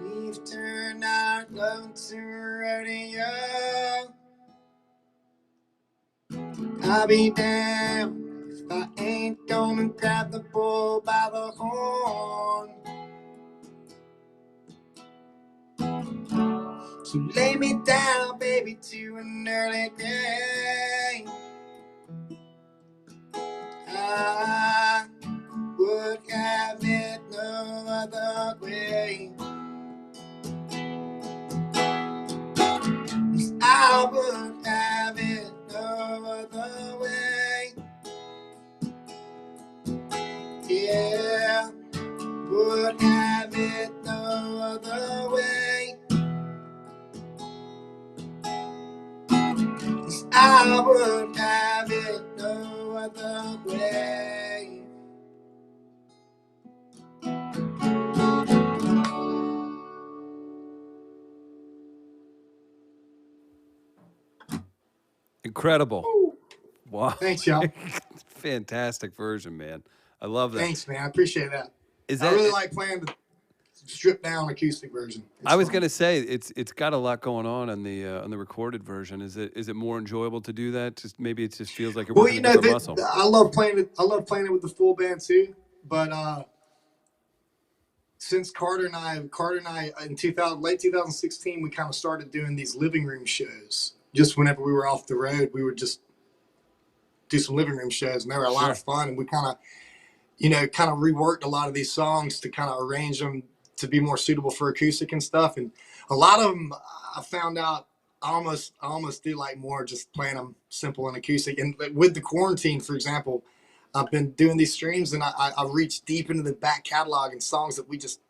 We've turned our love to rodeo. I'll be damned if I ain't gonna grab the bull by the horn. So lay me down, baby, to an early grave. I would have it no other way. I would have it no other way. Yeah, would have it no other way. I would have it no other way. Incredible. Wow. Thanks, y'all. Fantastic version, man. I love that. Thanks, man. I appreciate that. Is I that really like playing the stripped down acoustic version. I was gonna say it's got a lot going on the recorded version. Is it more enjoyable to do that? Just maybe it just feels like you're working a different muscle. I love playing it. I love playing it with the full band too. But since Carter and I in late 2016, we kind of started doing these living room shows. Just whenever we were off the road, we would just do some living room shows, and they were a lot of fun. And we kind of reworked a lot of these songs to kind of arrange them to be more suitable for acoustic and stuff. And a lot of them, I found out, I almost do like more just playing them simple and acoustic. And with the quarantine, for example, I've been doing these streams, and I reached deep into the back catalog and songs that we just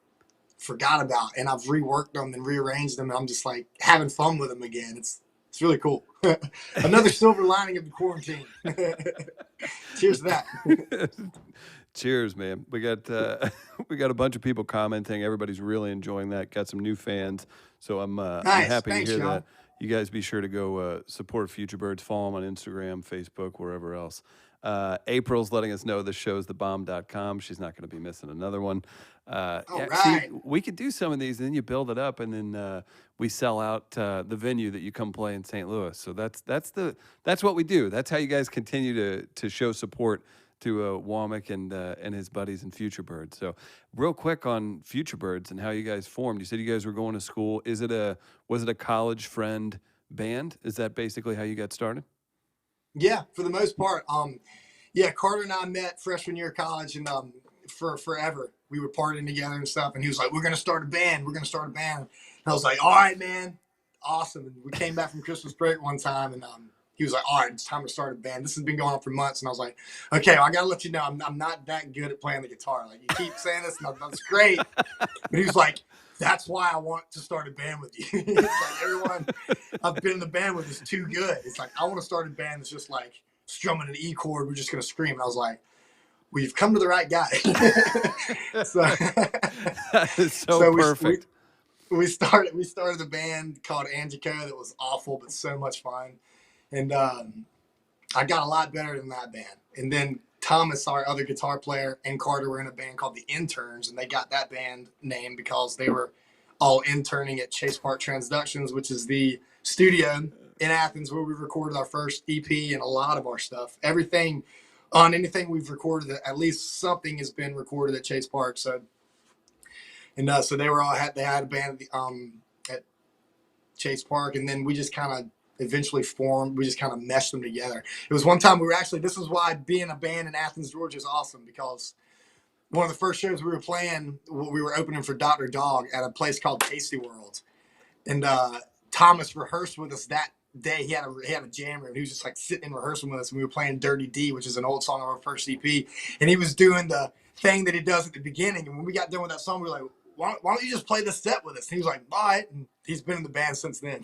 forgot about, and I've reworked them and rearranged them, and I'm just like having fun with them again. It's really cool. Another silver lining of the quarantine. Cheers to that. Cheers, man. We got a bunch of people commenting. Everybody's really enjoying that. Got some new fans, so I'm happy Thanks, to hear y'all. that. you guys be sure to go support Futurebirds. Follow them on Instagram, Facebook, wherever else. April's letting us know the show's thebomb.com. She's not going to be missing another one. All See, right. we could do some of these, and then you build it up, and then we sell out the venue that you come play in St. Louis. So that's what we do. That's how you guys continue to show support to Womack and his buddies in Futurebirds. So real quick on Futurebirds and how you guys formed. You said you guys were going to school. Was it a college friend band? Is that basically how you got started? Yeah, for the most part. Yeah, Carter and I met freshman year of college, and for forever we were partying together and stuff. And he was like, "We're gonna start a band. We're gonna start a band." And I was like, "All right, man, awesome." And we came back from Christmas break one time, and he was like, "All right, it's time to start a band. This has been going on for months." And I was like, "Okay, well, I gotta let you know, I'm not that good at playing the guitar. Like, you keep saying this, and that's great." But he was like, "That's why I want to start a band with you." It's like, everyone I've been in the band with is too good. It's like, I want to start a band that's just like strumming an E chord. We're just gonna scream. And I was like, "We've come to the right guy." So That is so perfect. We started a band called Angico that was awful but so much fun, and I got a lot better than that band. And then Thomas, our other guitar player, and Carter were in a band called the Interns, and they got that band name because they were all interning at Chase Park Transductions, which is the studio in Athens where we recorded our first EP and a lot of our stuff. Anything we've recorded, at least something has been recorded at Chase Park. So they had a band at Chase Park, and then we just kind of eventually formed. We just kind of meshed them together. It was one time this is why being a band in Athens, Georgia is awesome, because one of the first shows we were playing, we were opening for Dr. Dog at a place called Tasty World. And Thomas rehearsed with us that day. He had a jam room. He was just like sitting in rehearsal with us, and we were playing Dirty D, which is an old song of our first EP. And he was doing the thing that he does at the beginning. And when we got done with that song, we were like, why don't you just play this set with us? And he was like, "Bye." And he's been in the band since then.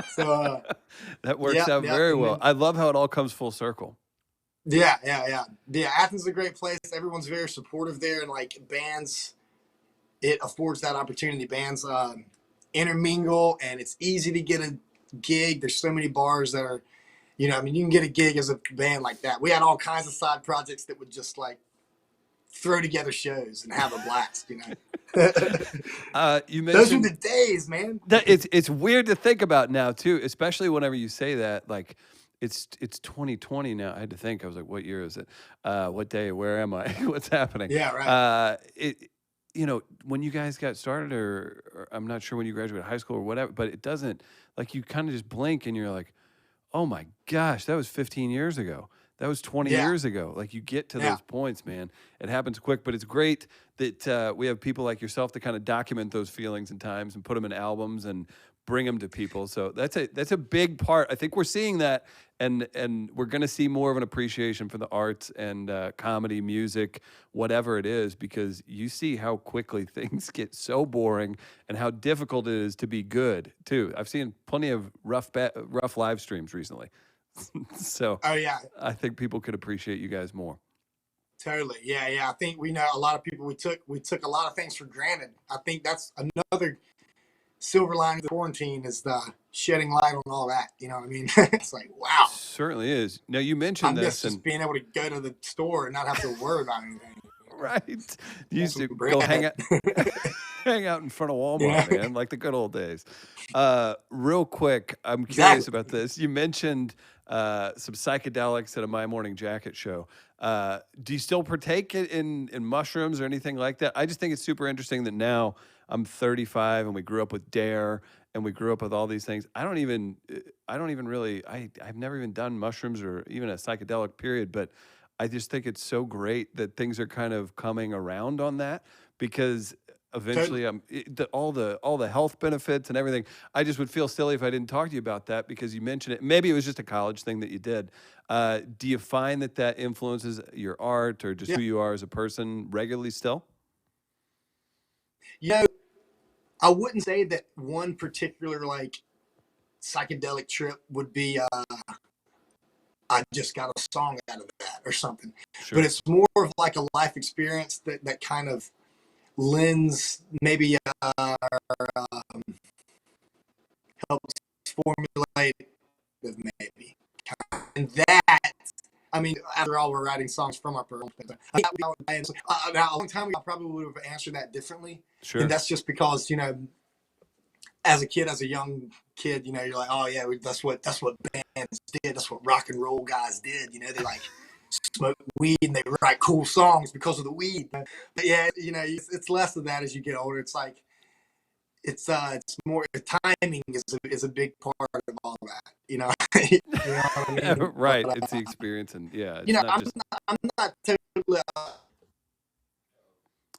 So that works out very well. I love how it all comes full circle. Yeah. Athens is a great place. Everyone's very supportive there, and like bands, it affords that opportunity. Bands intermingle, and it's easy to get a gig. There's so many bars that are, you can get a gig as a band like that. We had all kinds of side projects that would just like throw together shows and have a blast. You mentioned those are the days, man. It's weird to think about now too, especially whenever you say that. Like, it's 2020 now. I had to think. I was like, what year is it? What day? Where am I? What's happening? Yeah, right. When you guys got started, or I'm not sure when you graduated high school or whatever, but it doesn't, like, you kind of just blink and you're like, oh my gosh, that was 15 years ago. That was 20 years ago. Like, you get to those points, man. It happens quick, but it's great that we have people like yourself to kind of document those feelings and times and put them in albums and bring them to people. So that's a big part. I think we're seeing that, and we're going to see more of an appreciation for the arts and comedy, music, whatever it is, because you see how quickly things get so boring and how difficult it is to be good too. I've seen plenty of rough live streams recently. So I think people could appreciate you guys more. Totally. Yeah. I think we know a lot of people, we took a lot of things for granted. I think that's another silver lining of the quarantine, is the shedding light on all that. You know what I mean? It's like, wow. Certainly is. Now, you mentioned this, and being able to go to the store and not have to worry about anything. Right. You used to go hang out in front of Walmart, man, like the good old days. Real quick, I'm curious about this. You mentioned some psychedelics at a My Morning Jacket show. Do you still partake in mushrooms or anything like that? I just think it's super interesting that now I'm 35 and we grew up with Dare and we grew up with all these things. I've never even done mushrooms or even a psychedelic period, but I just think it's so great that things are kind of coming around on that, because eventually all the health benefits and everything. I just would feel silly if I didn't talk to you about that, because you mentioned it. Maybe it was just a college thing that you did. Do you find that influences your art or just who you are as a person regularly still? I wouldn't say that one particular like psychedelic trip would be I just got a song out of that or something. Sure. But it's more of like a life experience that kind of lends maybe helps formulated, maybe. And that, I mean, after all, we're writing songs from our perspective. Now, a long time ago, I probably would have answered that differently. Sure. And that's just because, you know, as a young kid, you know, you're like, oh yeah, that's what bands did. That's what rock and roll guys did. You know, they like smoke weed and they write cool songs because of the weed. But yeah, you know, it's less of that as you get older. It's like, it's more timing is a big part of all that. You know, you know what I mean? Right. But, It's the experience, and yeah, it's you know, not just. I'm not totally.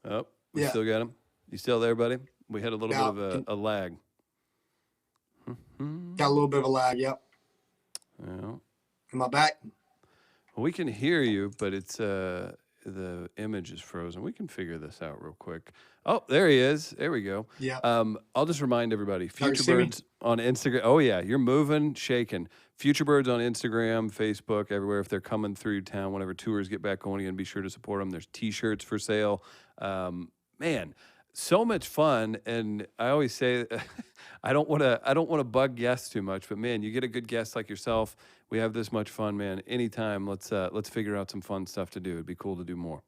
Oh, we Yeah. still got him. You still there, buddy? We had a little Yeah, bit of a lag. Got a little bit of a lag. Yep. Yeah. Am I back? Well, we can hear you, but it's the image is frozen. We can figure this out real quick. Oh, there he is. There we go. Yeah. I'll just remind everybody, Can you see me? Futurebirds on Instagram. Oh yeah, you're moving, shaking. Futurebirds on Instagram, Facebook, everywhere. If they're coming through town, whenever tours get back going again, be sure to support them. There's T-shirts for sale. Man, so much fun. And I always say, I don't want to bug guests too much, but man, you get a good guest like yourself. We have this much fun, man. Anytime, let's figure out some fun stuff to do. It'd be cool to do more.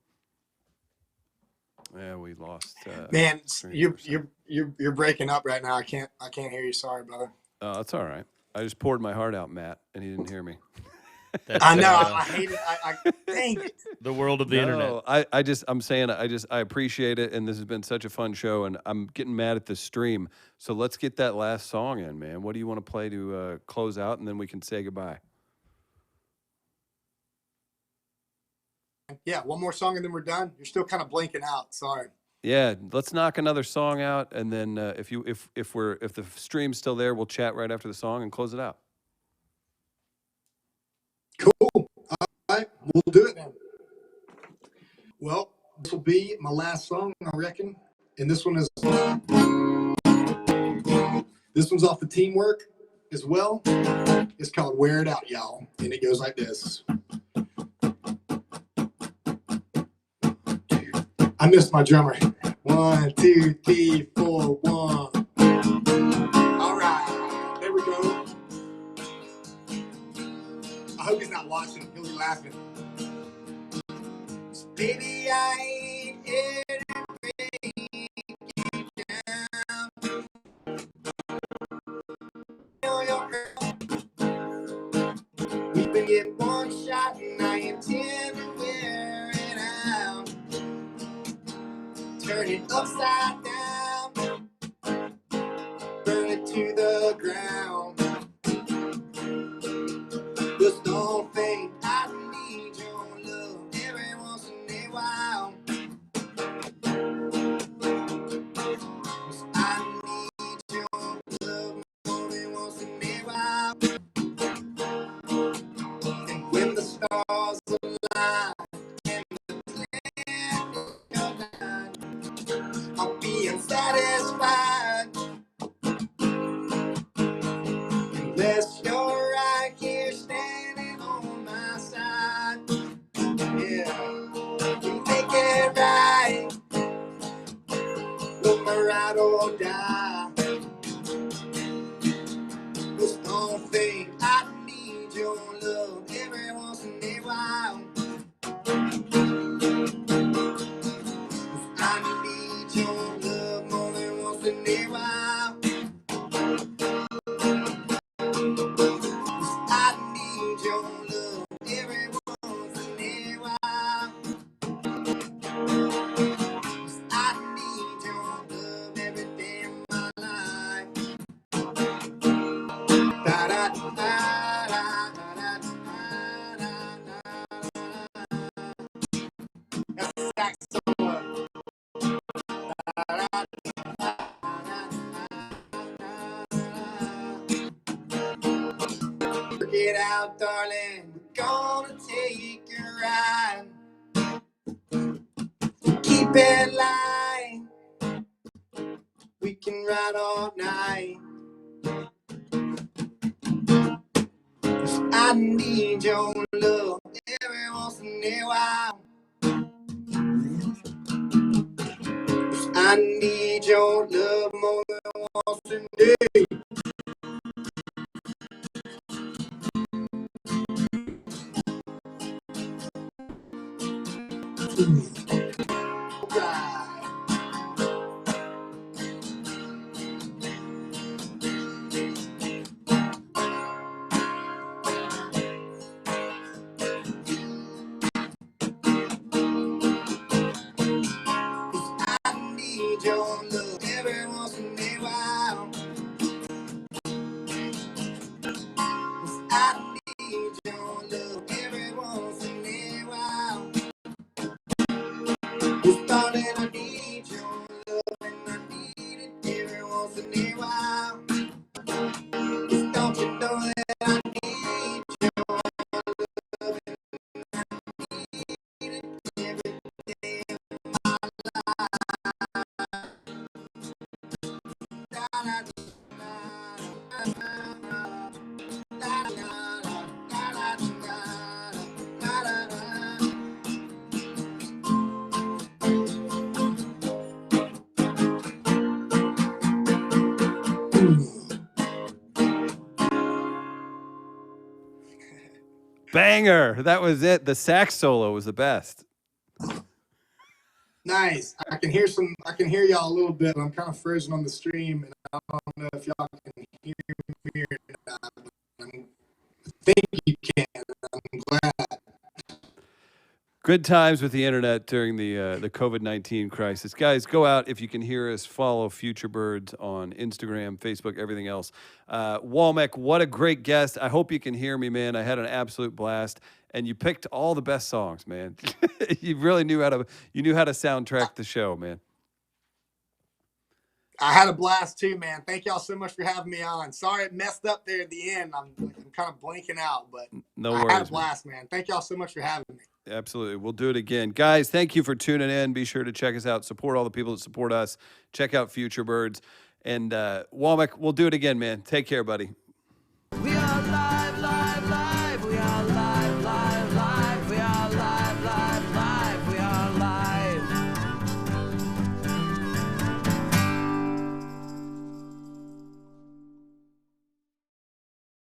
Yeah, we lost. Man, 3%. you're breaking up right now. I can't hear you. Sorry, brother. Oh, that's all right. I just poured my heart out, Matt, and he didn't hear me. That's, I know. I hate it. I dang it. the world of the internet. No, I'm saying I appreciate it, and this has been such a fun show, and I'm getting mad at the stream. So let's get that last song in, man. What do you want to play to close out, and then we can say goodbye? Yeah, one more song and then we're done. You're still kind of blinking out. Sorry. Yeah, let's knock another song out, and then if the stream's still there, we'll chat right after the song and close it out. Cool. All right, we'll do it then. Well, this will be my last song, I reckon. And this one's off the Teamwork as well. It's called Wear It Out, y'all. And it goes like this. I missed my drummer. 1, 2, 3, 4, 1. All right, there we go. I hope he's not watching. He'll be laughing. Baby, I ain't here to break you down. Know your girl. We've been getting one shot and I intend to wear it out. Turn it upside down. Burn it to the ground. Just don't think I need your love every once in a while. 'Cause I need your love more than once in a while. And when the stars align and the planet align, I'll be unsatisfied unless you're right here standing on my side. Yeah, you make it right, no matter ride or die. Just don't think I need your love every once in a while. I need your love more than once in a while. I need your love every once in a while. I need your love every day of my life. Da da da da da da da da. That's the sax solo. Get out, darling, we're gonna take a ride. Keep it light, we can ride all night. I need your love every once in a while. I need your love more than once a day. I need your love every once in a while. I need your love every once in a while. Just thought that I need your love and I need it every once in a while. Just don't you know that I need your love and I need it every day of my life. Da, da, da, da, da, da. Banger. That was it. The sax solo was the best. Nice. I can hear y'all a little bit. I'm kind of frozen on the stream, and I don't know if y'all can hear me or not. But I think you can. I'm glad. Good times with the internet during the COVID-19 crisis. Guys, go out if you can hear us. Follow Futurebirds on Instagram, Facebook, everything else. Womack, what a great guest. I hope you can hear me, man. I had an absolute blast, and you picked all the best songs, man. You really knew how to soundtrack the show, man. I had a blast too, man. Thank y'all so much for having me on. Sorry it messed up there at the end. I'm kind of blanking out, but No I worries, had a blast, man. Thank y'all so much for having me. Absolutely. We'll do it again. Guys, thank you for tuning in. Be sure to check us out. Support all the people that support us. Check out Futurebirds. And Womack, we'll do it again, man. Take care, buddy.